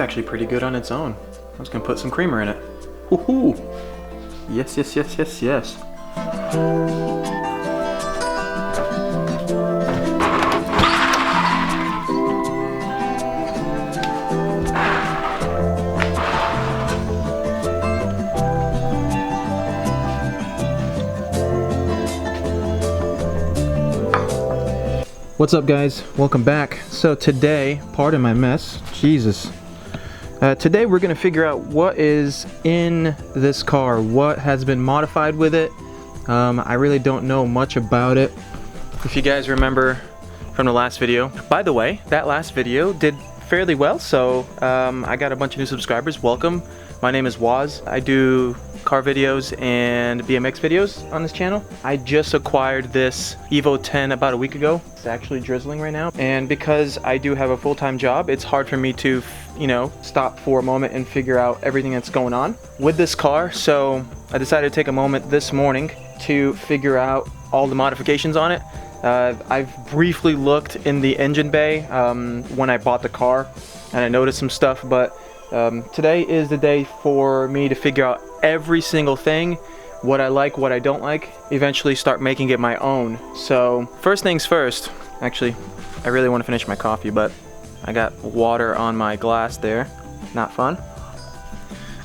actually pretty good on its own. I was gonna put some creamer in it. Woohoo! Yes, yes, yes, yes, yes. What's up, guys? Welcome back. So today, pardon my mess, Jesus. Today we're gonna figure out what is in this car, what has been modified with it. I really don't know much about it. If you guys remember from the last video, by the way, that last video did fairly well, so I got a bunch of new subscribers. Welcome. My name is Waz. I do car videos and BMX videos on this channel. I just acquired this Evo 10 about a week ago. It's actually drizzling right now, and because I do have a full-time job, it's hard for me to, you know, stop for a moment and figure out everything that's going on with this car. So I decided to take a moment this morning to figure out all the modifications on it. I've briefly looked in the engine bay when I bought the car, and I noticed some stuff, but today is the day for me to figure out every single thing, what I like, what I don't like, eventually start making it my own. So first things first, actually, I really want to finish my coffee, but I got water on my glass there. Not fun.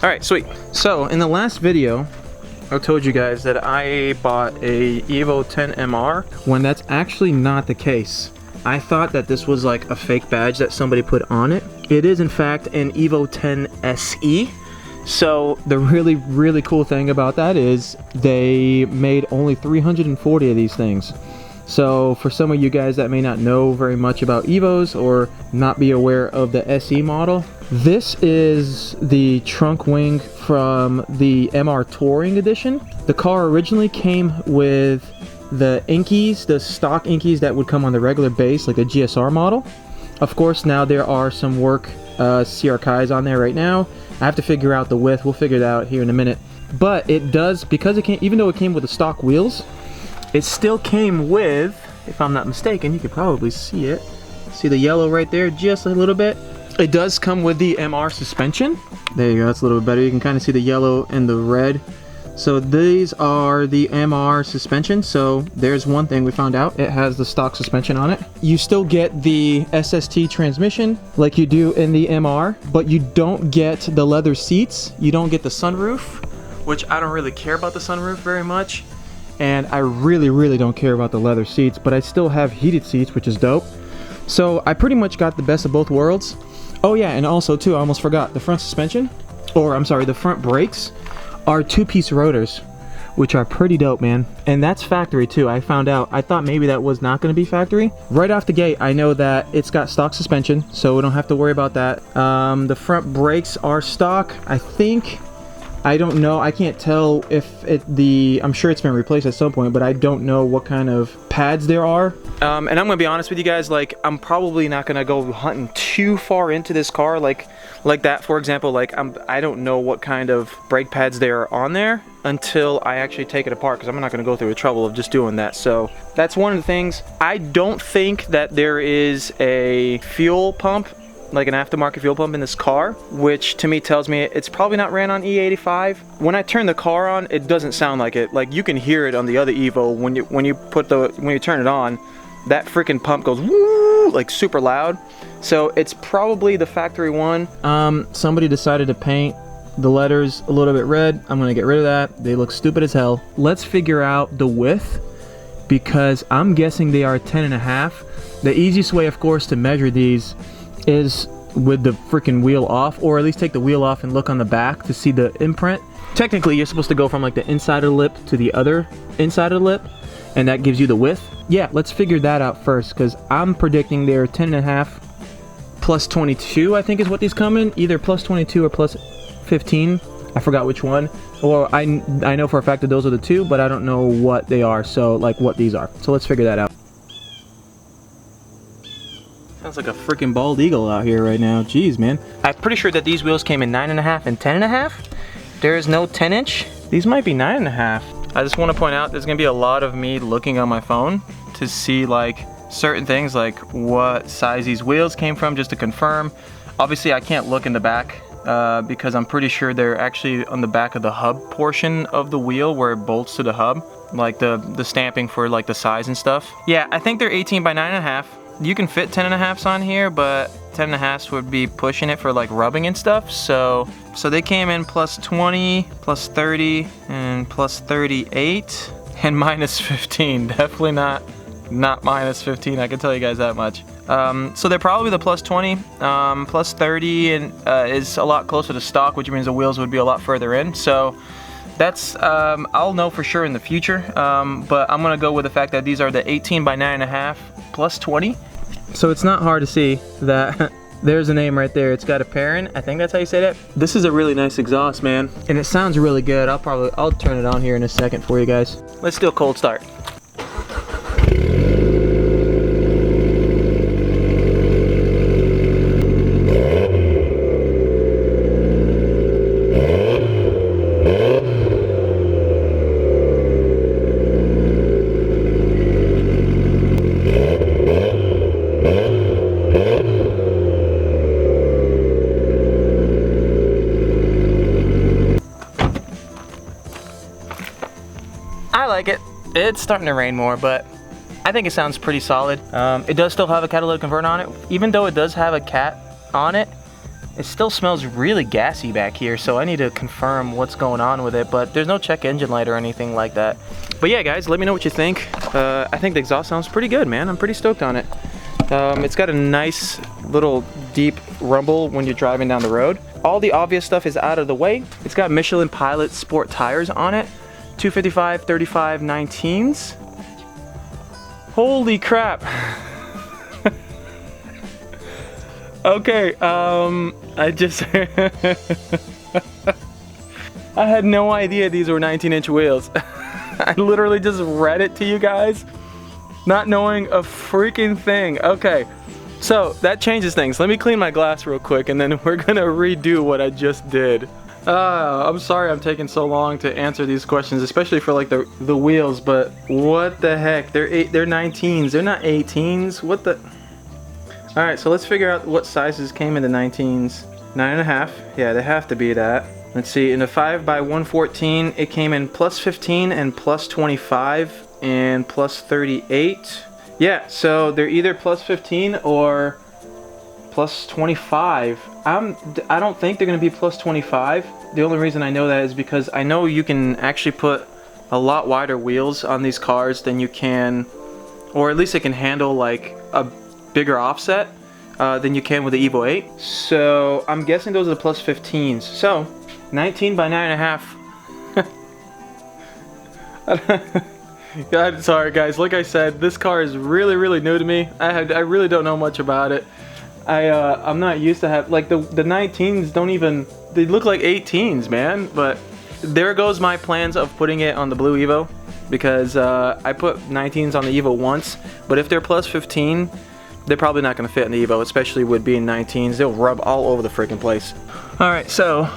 All right, sweet. So in the last video, I told you guys that I bought a Evo 10 MR, when that's actually not the case. I thought that this was like a fake badge that somebody put on it. It is in fact an Evo 10 SE. So the really cool thing about that is they made only 340 of these things. So for some of you guys that may not know very much about Evos or not be aware of the SE model, this is the trunk wing from the MR Touring Edition. The car originally came with the Inkies, the stock Inkies that would come on the regular base, like the GSR model. Of course, now there are some work CR Kais on there right now. I have to figure out the width. We'll figure it out here in a minute. But it does, because it came, even though it came with the stock wheels, it still came with, if I'm not mistaken, you can probably see it. See the yellow right there, just a little bit. It does come with the MR suspension. There you go, that's a little bit better. You can kind of see the yellow and the red. So these are the MR suspension. So there's one thing we found out. It has the stock suspension on it. You still get the SST transmission like you do in the MR, but you don't get the leather seats. You don't get the sunroof, which I don't really care about the sunroof very much. And I really don't care about the leather seats, but I still have heated seats, which is dope. So I pretty much got the best of both worlds. Oh yeah, and also too, I almost forgot, the front suspension, or I'm sorry, the front brakes are two-piece rotors, which are pretty dope, man. And that's factory too. I found out, I thought maybe that was not going to be factory. Right off the gate, I know that it's got stock suspension, so we don't have to worry about that. The front brakes are stock, I think. I don't know, I can't tell if I'm sure it's been replaced at some point, but I don't know what kind of pads there are. And I'm gonna be honest with you guys, like, I'm probably not gonna go hunting too far into this car, like that, for example. Like, I don't know what kind of brake pads there are on there until I actually take it apart, because I'm not gonna go through the trouble of just doing that. So that's one of the things. I don't think that there is a fuel pump, like an aftermarket fuel pump in this car, which to me tells me it's probably not ran on E85. When I turn the car on, it doesn't sound like it. Like, you can hear it on the other Evo when you turn it on, that freaking pump goes woo, like super loud. So it's probably the factory one. Somebody decided to paint the letters a little bit red. I'm gonna get rid of that. They look stupid as hell. Let's figure out the width, because I'm guessing they are 10.5. The easiest way, of course, to measure these is with the freaking wheel off, or at least take the wheel off and look on the back to see the imprint. Technically, you're supposed to go from like the inside of the lip to the other inside of the lip, and that gives you the width. Yeah, let's figure that out first, because I'm predicting they're 10.5 plus 22, I think is what these come in. Either plus 22 or plus 15. I forgot which one. Or I know for a fact that those are the two, but I don't know what they are, so like what these are. So let's figure that out. Sounds like a freaking bald eagle out here right now. Jeez, man. I'm pretty sure that these wheels came in 9.5 and 10.5. There is no 10-inch. These might be 9.5. I just want to point out there's gonna be a lot of me looking on my phone to see like certain things, like what size these wheels came from, just to confirm. Obviously I can't look in the back because I'm pretty sure they're actually on the back of the hub portion of the wheel where it bolts to the hub, like the stamping for like the size and stuff. Yeah, I think they're 18 by 9.5. You can fit 10.5s on here, but 10.5s would be pushing it for like rubbing and stuff. So they came in plus 20, plus 30, and plus 38, and minus 15. Definitely not minus 15, I can tell you guys that much. So they're probably the plus 20, plus 30 and is a lot closer to stock, which means the wheels would be a lot further in. So that's, I'll know for sure in the future, but I'm gonna go with the fact that these are the 18 by 9.5 plus 20. So it's not hard to see that there's a name right there. It's got a parent, I think that's how you say that. This is a really nice exhaust, man. And it sounds really good. I'll turn it on here in a second for you guys. Let's do a cold start. I like it. It's starting to rain more, but I think it sounds pretty solid. It does still have a catalytic converter on it. Even though it does have a cat on it, it still smells really gassy back here, so I need to confirm what's going on with it, but there's no check engine light or anything like that. But yeah, guys, let me know what you think. I think the exhaust sounds pretty good, man. I'm pretty stoked on it. It's got a nice little deep rumble when you're driving down the road. All the obvious stuff is out of the way. It's got Michelin Pilot Sport tires on it. 255, 35, 19s. Holy crap. Okay, I just I had no idea these were 19-inch wheels. I literally just read it to you guys, not knowing a freaking thing. Okay, so that changes things. Let me clean my glass real quick and then we're gonna redo what I just did. I'm sorry I'm taking so long to answer these questions, especially for like the wheels, but what the heck? They're 19s, they're not 18s. What the? All right, so let's figure out what sizes came in the 19s. 9.5, yeah, they have to be that. Let's see, in the 5x114, it came in plus 15 and plus 25 and plus 38. Yeah, so they're either plus 15 or plus 25. I don't think they're gonna be plus 25. The only reason I know that is because I know you can actually put a lot wider wheels on these cars than you can, or at least it can handle like a bigger offset than you can with the Evo 8. So I'm guessing those are the plus 15s. So 19 by 9.5. God, sorry guys, like I said, this car is really new to me. I really don't know much about it. I'm not used to have, like the 19s don't even, they look like 18s, man. But there goes my plans of putting it on the blue Evo, because I put 19s on the Evo once, but if they're plus 15, they're probably not going to fit in the Evo, especially with being 19s. They'll rub all over the freaking place. All right, so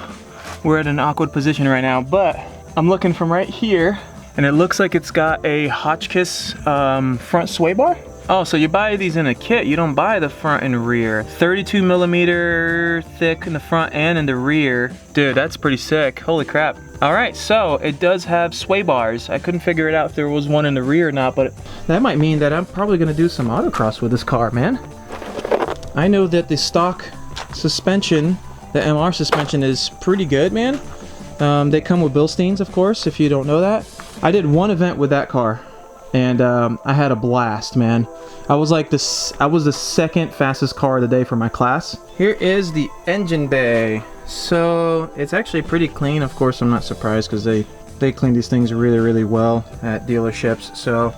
we're at an awkward position right now, but I'm looking from right here, and it looks like it's got a Hotchkiss front sway bar. Oh, so you buy these in a kit, you don't buy the front and rear. 32 millimeter thick in the front and in the rear. Dude, that's pretty sick, holy crap. All right, so it does have sway bars. I couldn't figure it out if there was one in the rear or not, but that might mean that I'm probably gonna do some autocross with this car, man. I know that the stock suspension, the MR suspension, is pretty good, man. They come with Bilsteins, of course, if you don't know that. I did one event with that car, and I had a blast, man. I was the second fastest car of the day for my class. Here is the engine bay. So it's actually pretty clean. Of course, I'm not surprised because they clean these things really well at dealerships. So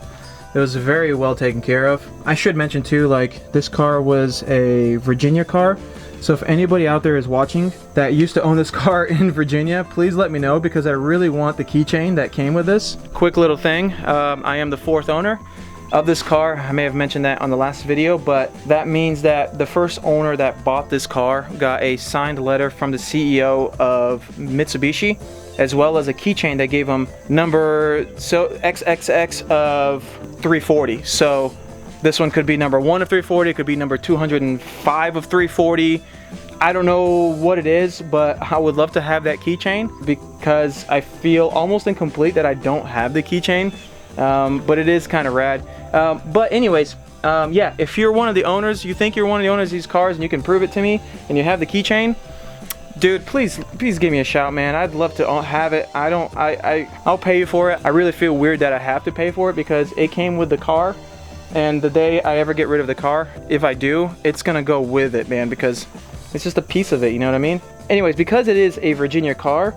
it was very well taken care of. I should mention too, like, this car was a Virginia car. So if anybody out there is watching that used to own this car in Virginia, please let me know, because I really want the keychain that came with this. Quick little thing, I am the 4th owner of this car. I may have mentioned that on the last video, but that means that the first owner that bought this car got a signed letter from the CEO of Mitsubishi, as well as a keychain that gave him number XXX of 340. So this one could be number 1 of 340, it could be number 205 of 340. I don't know what it is, but I would love to have that keychain because I feel almost incomplete that I don't have the keychain. But it is kind of rad. But anyways, yeah, if you're one of the owners, you think you're one of the owners of these cars and you can prove it to me and you have the keychain, dude, please give me a shout, man. I'd love to have it. I'll pay you for it. I really feel weird that I have to pay for it because it came with the car, and the day I ever get rid of the car, if I do, it's gonna go with it, man, because it's just a piece of it, you know what I mean? Anyways, because it is a Virginia car,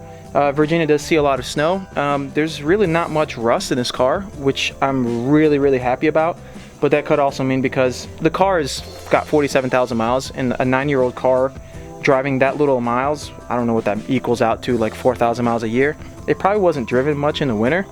Virginia does see a lot of snow. There's really not much rust in this car, which I'm really happy about. But that could also mean because the car has got 47,000 miles, and a 9-year-old car driving that little miles, I don't know what that equals out to, like 4,000 miles a year. It probably wasn't driven much in the winter.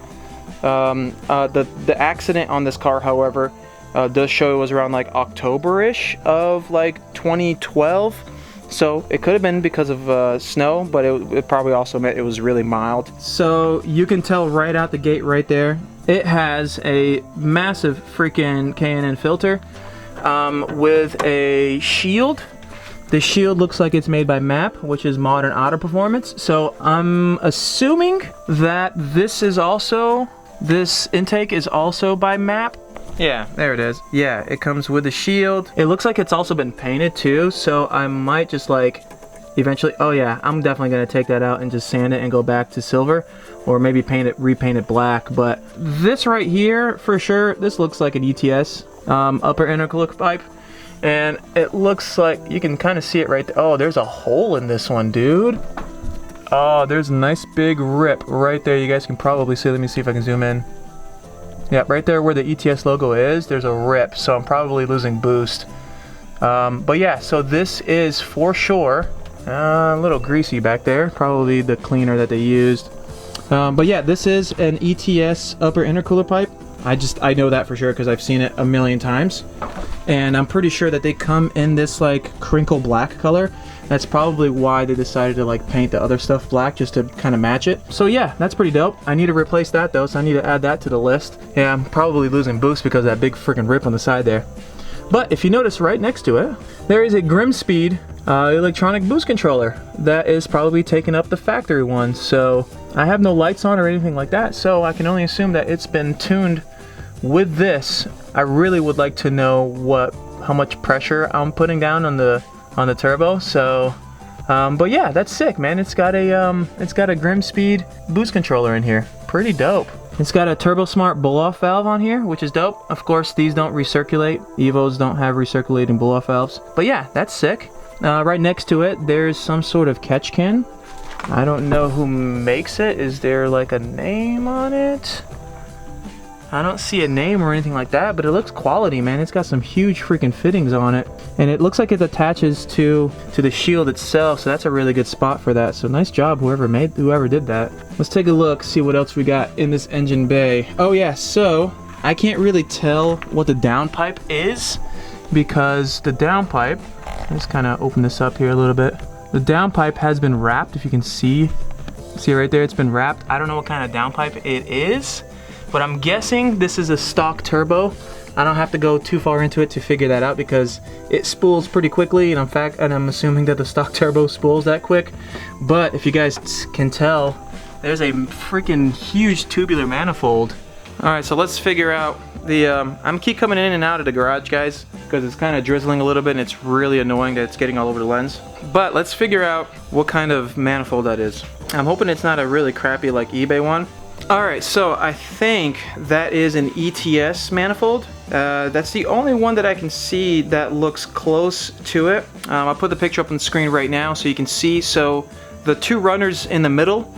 The accident on this car, however, does show it was around like October-ish of like 2012. So it could have been because of snow, but it probably also meant it was really mild. So you can tell right out the gate right there, it has a massive freaking K&N filter with a shield. The shield looks like it's made by MAP, which is Modern Auto Performance. So I'm assuming that this intake is also by MAP. Yeah, there it is. Yeah, it comes with the shield. It looks like it's also been painted too, so I might just like eventually, oh yeah, I'm definitely gonna take that out and just sand it and go back to silver, or maybe repaint it black. But this right here, for sure, this looks like an ETS upper intercooler pipe, and it looks like you can kind of see it right there. Oh, there's a hole in this one, dude. Oh, there's a nice big rip right there. You guys can probably see. Let me see if I can zoom in. Yeah, right there where the ETS logo is, there's a rip, so I'm probably losing boost. But yeah, so this is for sure a little greasy back there, probably the cleaner that they used. But yeah, this is an ETS upper intercooler pipe. I know that for sure because I've seen it a million times, and I'm pretty sure that they come in this like crinkle black color. That's probably why they decided to like paint the other stuff black, just to kind of match it. So yeah, that's pretty dope. I need to replace that though, so I need to add that to the list. Yeah, I'm probably losing boost because of that big freaking rip on the side there. But if you notice right next to it, there is a Grimspeed electronic boost controller that is probably taking up the factory one. So I have no lights on or anything like that, so I can only assume that it's been tuned with this. I really would like to know how much pressure I'm putting down on the turbo. So but yeah, that's sick, man. It's got a Grimspeed boost controller in here. Pretty dope. It's got a Turbo Smart blow-off valve on here, which is dope. Of course, these don't recirculate. Evos don't have recirculating blow-off valves. But yeah, that's sick. Right next to it, there's some sort of catch can. I don't know who makes it. Is there like a name on it? I don't see a name or anything like that, but it looks quality, man. It's got some huge freaking fittings on it, and it looks like it attaches to the shield itself, so that's a really good spot for that. So nice job, whoever did that. Let's take a look, see what else we got in this engine bay. Oh yeah, so I can't really tell what the downpipe is because the downpipe, let's kind of open this up here a little bit. The downpipe has been wrapped, if you can see right there, it's been wrapped. I don't know what kind of downpipe it is, but I'm guessing this is a stock turbo. I don't have to go too far into it to figure that out because it spools pretty quickly, and I'm assuming that the stock turbo spools that quick. But if you guys can tell, there's a freaking huge tubular manifold. All right, so let's figure out the, I'm keep coming in and out of the garage, guys, because it's kind of drizzling a little bit and it's really annoying that it's getting all over the lens. But let's figure out what kind of manifold that is. I'm hoping it's not a really crappy like eBay one. Alright, so I think that is an ETS manifold. That's the only one that I can see that looks close to it. I'll put the picture up on the screen right now so you can see. So the two runners in the middle,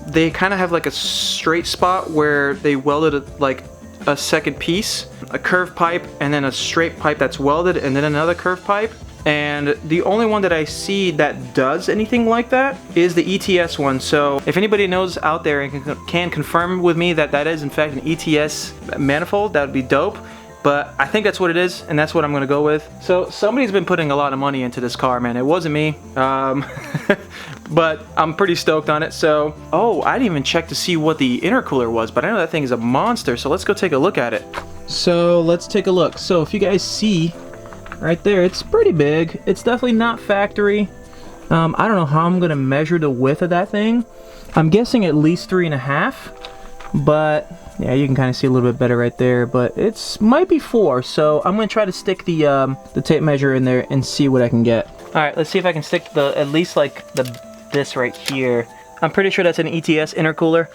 they kind of have like a straight spot where they welded like a second piece, a curved pipe, and then a straight pipe that's welded, and then another curved pipe. And the only one that I see that does anything like that is the ETS one. So if anybody knows out there and can confirm with me that that is in fact an ETS manifold, that would be dope. But I think that's what it is, and that's what I'm gonna go with. So somebody's been putting a lot of money into this car, man. It wasn't me, but I'm pretty stoked on it. So, oh, I didn't even check to see what the intercooler was, but I know that thing is a monster. So let's go take a look at it. So let's take a look. So if you guys see right there, it's pretty big. It's definitely not factory. I don't know how I'm gonna measure the width of that thing. I'm guessing at least 3.5, but yeah, you can kind of see a little bit better right there, but it's might be 4, so I'm gonna try to stick the tape measure in there and see what I can get. All right, let's see if I can stick at least like this right here. I'm pretty sure that's an ETS intercooler.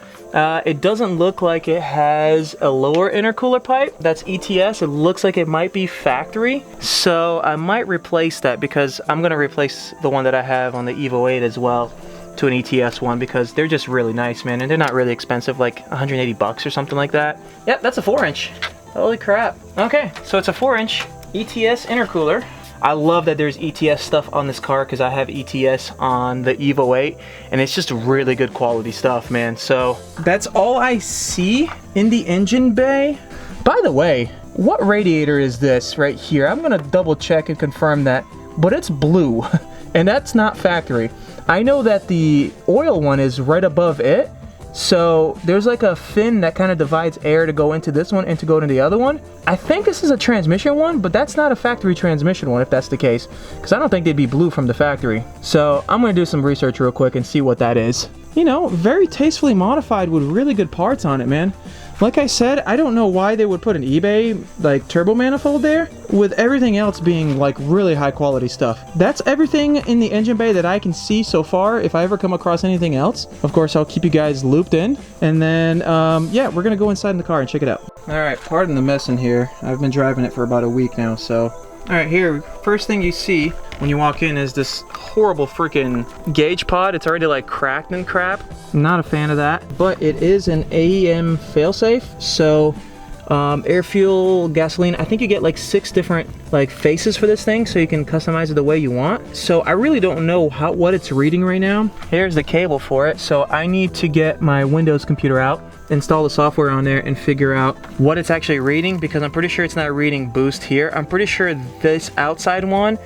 It doesn't look like it has a lower intercooler pipe. That's ETS. It looks like it might be factory. So I might replace that because I'm gonna replace the one that I have on the Evo 8 as well to an ETS one because they're just really nice, man. And they're not really expensive, like 180 bucks or something like that. Yep, that's a 4-inch. Holy crap. Okay, so it's a 4-inch ETS intercooler. I love that there's ETS stuff on this car because I have ETS on the Evo 8 and it's just really good quality stuff, man. So that's all I see in the engine bay. By the way, what radiator is this right here? I'm gonna double check and confirm that, but it's blue and that's not factory. I know that the oil one is right above it. So there's like a fin that kind of divides air to go into this one and to go into the other one. I think this is a transmission one, but that's not a factory transmission one if that's the case, because I don't think they'd be blue from the factory. So I'm gonna do some research real quick and see what that is. You know, very tastefully modified with really good parts on it, man. Like I said, I don't know why they would put an eBay like turbo manifold there with everything else being like really high quality stuff. That's everything in the engine bay that I can see so far. If I ever come across anything else, of course, I'll keep you guys looped in. And then, yeah, we're gonna go inside in the car and check it out. All right, pardon the mess in here. I've been driving it for about a week now, so. All right, here, first thing you see when you walk in is this horrible freaking gauge pod. It's already like cracked and crap. Not a fan of that, but it is an AEM failsafe. So air, fuel, gasoline. I think you get like 6 different like faces for this thing, so you can customize it the way you want. So I really don't know what it's reading right now. Here's the cable for it. So I need to get my Windows computer out, install the software on there, and figure out what it's actually reading, because I'm pretty sure it's not reading boost here. I'm pretty sure this outside one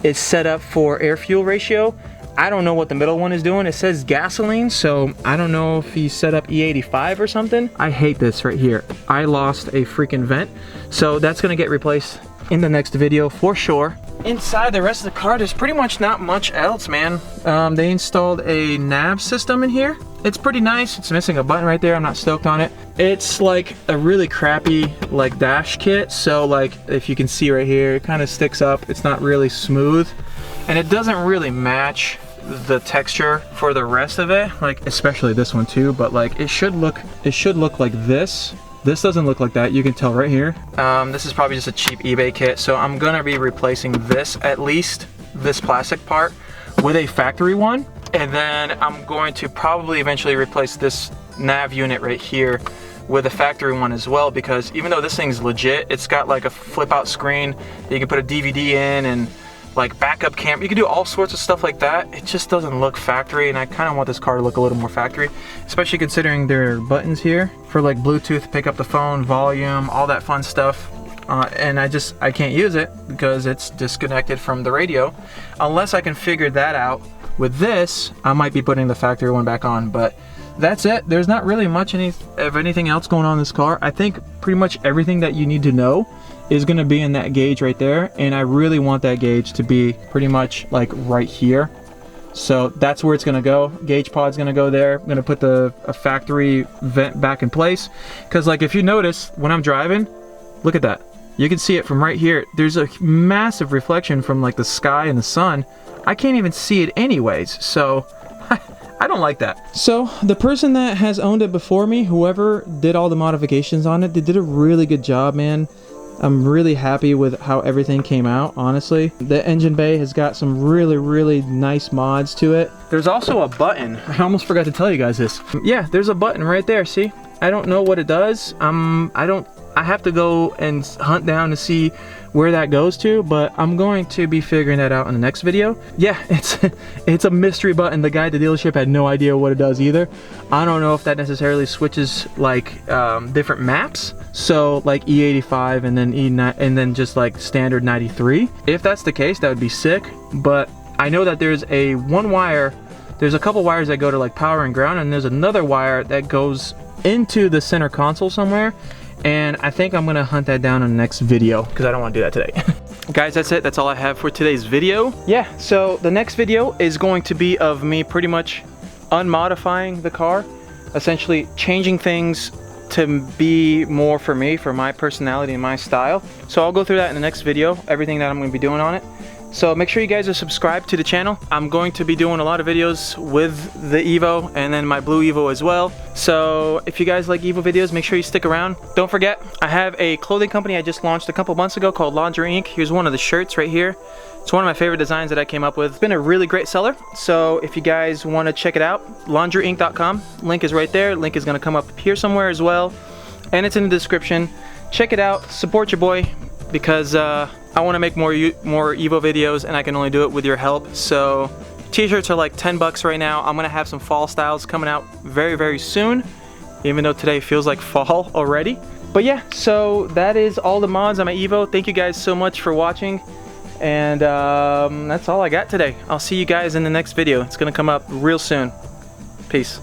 is set up for air fuel ratio. I don't know what the middle one is doing. It says gasoline, so I don't know if he set up E85 or something. I hate this right here. I lost a freaking vent, so that's gonna get replaced in the next video for sure. Inside the rest of the car, there's pretty much not much else, man. They installed a nav system in here. It's pretty nice. It's missing a button right there. I'm not stoked on it. It's like a really crappy like dash kit. So like if you can see right here, it kind of sticks up. It's not really smooth, and it doesn't really match the texture for the rest of it, like especially this one too. But like it should look like this. This doesn't look like that. You can tell right here. This is probably just a cheap eBay kit, so I'm gonna be replacing this, at least this plastic part, with a factory one. And then I'm going to probably eventually replace this nav unit right here with a factory one as well, because even though this thing's legit, it's got like a flip out screen that you can put a DVD in and like backup camera. You can do all sorts of stuff like that. It just doesn't look factory, and I kind of want this car to look a little more factory, especially considering there are buttons here for like Bluetooth, pick up the phone, volume, all that fun stuff. And I can't use it because it's disconnected from the radio. Unless I can figure that out with this, I might be putting the factory one back on, but that's it. There's not really much of anything else going on in this car. I think pretty much everything that you need to know is gonna be in that gauge right there, and I really want that gauge to be pretty much like right here. So that's where it's gonna go. Gauge pod's gonna go there. I'm gonna put a factory vent back in place, because like if you notice when I'm driving, look at that. You can see it from right here. There's a massive reflection from like the sky and the sun. I can't even see it anyways, so I don't like that. So the person that has owned it before me, whoever did all the modifications on it, they did a really good job, man. I'm really happy with how everything came out, honestly. The engine bay has got some really nice mods to it. There's also a button. I almost forgot to tell you guys this. Yeah, there's a button right there, see? I don't know what it does. I have to go and hunt down to see where that goes to, but I'm going to be figuring that out in the next video. Yeah, it's a mystery button. The guy at the dealership had no idea what it does either. I don't know if that necessarily switches like different maps, so like E85 and then E9 and then just like standard 93. If that's the case, that would be sick. But I know that there's there's a couple wires that go to like power and ground, and there's another wire that goes into the center console somewhere. And I think I'm gonna hunt that down in the next video because I don't want to do that today. Guys, that's it. That's all I have for today's video. Yeah, so the next video is going to be of me pretty much unmodifying the car, essentially changing things to be more for me, for my personality and my style. So I'll go through that in the next video, everything that I'm going to be doing on it. So make sure you guys are subscribed to the channel. I'm going to be doing a lot of videos with the Evo and then my blue Evo as well. So if you guys like Evo videos, make sure you stick around. Don't forget, I have a clothing company I just launched a couple months ago called Laundry Inc. Here's one of the shirts right here. It's one of my favorite designs that I came up with. It's been a really great seller. So if you guys want to check it out, laundryinc.com. Link is right there. Link is going to come up here somewhere as well. And it's in the description. Check it out. Support your boy, because I want to make more Evo videos, and I can only do it with your help. So t-shirts are like 10 bucks right now. I'm gonna have some fall styles coming out very, very soon, even though today feels like fall already. But yeah, so that is all the mods on my Evo. Thank you guys so much for watching, and that's all I got today. I'll see you guys in the next video. It's gonna come up real soon. Peace.